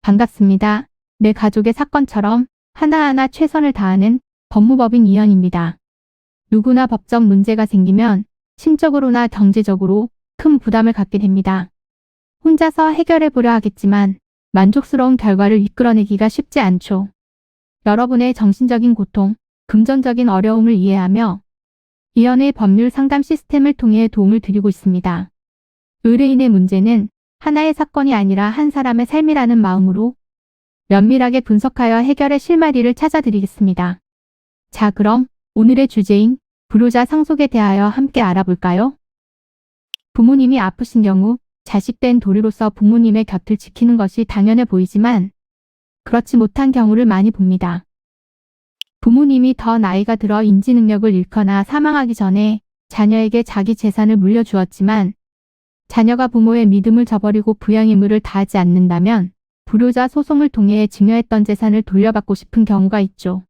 반갑습니다. 내 가족의 사건처럼 하나하나 최선을 다하는 법무법인 이현입니다. 누구나 법적 문제가 생기면 심적으로나 경제적으로 큰 부담을 갖게 됩니다. 혼자서 해결해 보려 하겠지만 만족스러운 결과를 이끌어내기가 쉽지 않죠. 여러분의 정신적인 고통, 금전적인 어려움을 이해하며 이현의 법률 상담 시스템을 통해 도움을 드리고 있습니다. 의뢰인의 문제는 하나의 사건이 아니라 한 사람의 삶이라는 마음으로 면밀하게 분석하여 해결의 실마리를 찾아드리겠습니다. 자, 그럼 오늘의 주제인 불효자 상속에 대하여 함께 알아볼까요? 부모님이 아프신 경우 자식된 도리로서 부모님의 곁을 지키는 것이 당연해 보이지만 그렇지 못한 경우를 많이 봅니다. 부모님이 더 나이가 들어 인지 능력을 잃거나 사망하기 전에 자녀에게 자기 재산을 물려주었지만 자녀가 부모의 믿음을 저버리고 부양 의무를 다하지 않는다면 불효자 소송을 통해 증여했던 재산을 돌려받고 싶은 경우가 있죠.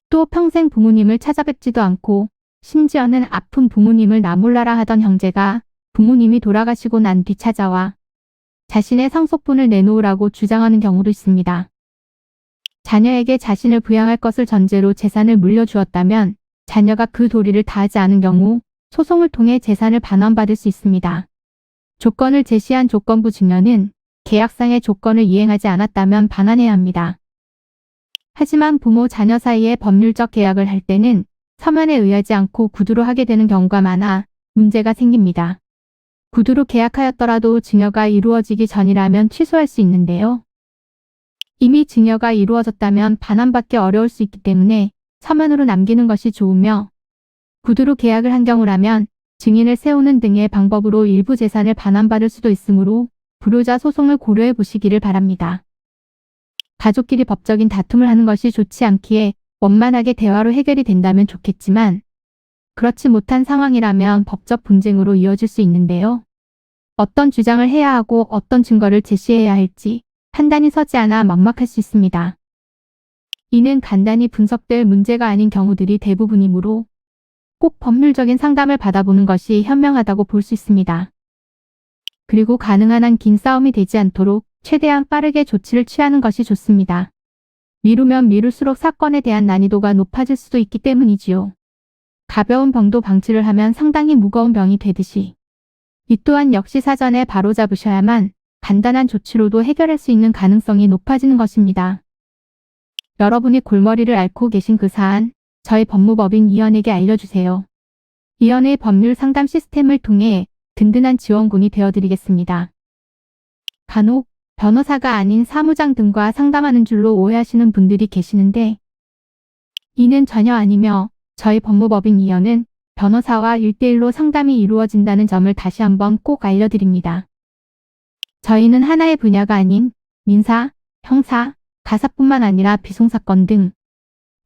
또 평생 부모님을 찾아뵙지도 않고 심지어는 아픈 부모님을 나몰라라 하던 형제가 부모님이 돌아가시고 난 뒤 찾아와 자신의 상속분을 내놓으라고 주장하는 경우도 있습니다. 자녀에게 자신을 부양할 것을 전제로 재산을 물려주었다면 자녀가 그 도리를 다하지 않은 경우 소송을 통해 재산을 반환받을 수 있습니다. 조건을 제시한 조건부 증여는 계약상의 조건을 이행하지 않았다면 반환해야 합니다. 하지만 부모 자녀 사이에 법률적 계약을 할 때는 서면에 의하지 않고 구두로 하게 되는 경우가 많아 문제가 생깁니다. 구두로 계약하였더라도 증여가 이루어지기 전이라면 취소할 수 있는데요. 이미 증여가 이루어졌다면 반환받기 어려울 수 있기 때문에 서면으로 남기는 것이 좋으며 구두로 계약을 한 경우라면 증인을 세우는 등의 방법으로 일부 재산을 반환받을 수도 있으므로 불효자 소송을 고려해 보시기를 바랍니다. 가족끼리 법적인 다툼을 하는 것이 좋지 않기에 원만하게 대화로 해결이 된다면 좋겠지만 그렇지 못한 상황이라면 법적 분쟁으로 이어질 수 있는데요. 어떤 주장을 해야 하고 어떤 증거를 제시해야 할지 판단이 서지 않아 막막할 수 있습니다. 이는 간단히 분석될 문제가 아닌 경우들이 대부분이므로 꼭 법률적인 상담을 받아보는 것이 현명하다고 볼 수 있습니다. 그리고 가능한 한 긴 싸움이 되지 않도록 최대한 빠르게 조치를 취하는 것이 좋습니다. 미루면 미룰수록 사건에 대한 난이도가 높아질 수도 있기 때문이지요. 가벼운 병도 방치를 하면 상당히 무거운 병이 되듯이 이 또한 역시 사전에 바로잡으셔야만 간단한 조치로도 해결할 수 있는 가능성이 높아지는 것입니다. 여러분이 골머리를 앓고 계신 그 사안, 저희 법무법인 이현에게 알려주세요. 이현의 법률 상담 시스템을 통해 든든한 지원군이 되어드리겠습니다. 간혹 변호사가 아닌 사무장 등과 상담하는 줄로 오해하시는 분들이 계시는데 이는 전혀 아니며 저희 법무법인 이현은 변호사와 1대1로 상담이 이루어진다는 점을 다시 한번 꼭 알려드립니다. 저희는 하나의 분야가 아닌 민사, 형사, 가사뿐만 아니라 비송사건 등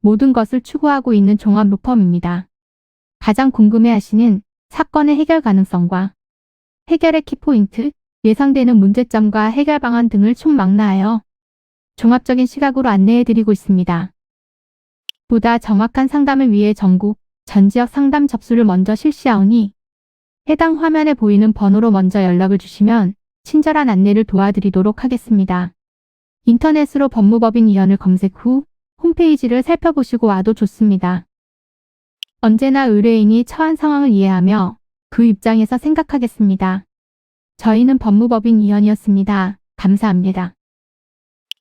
모든 것을 추구하고 있는 종합 로펌입니다. 가장 궁금해하시는 사건의 해결 가능성과 해결의 키포인트, 예상되는 문제점과 해결 방안 등을 총망라하여 종합적인 시각으로 안내해드리고 있습니다. 보다 정확한 상담을 위해 전국, 전 지역 상담 접수를 먼저 실시하오니 해당 화면에 보이는 번호로 먼저 연락을 주시면 친절한 안내를 도와드리도록 하겠습니다. 인터넷으로 법무법인 이현을 검색 후 홈페이지를 살펴보시고 와도 좋습니다. 언제나 의뢰인이 처한 상황을 이해하며 그 입장에서 생각하겠습니다. 저희는 법무법인 이현이었습니다. 감사합니다.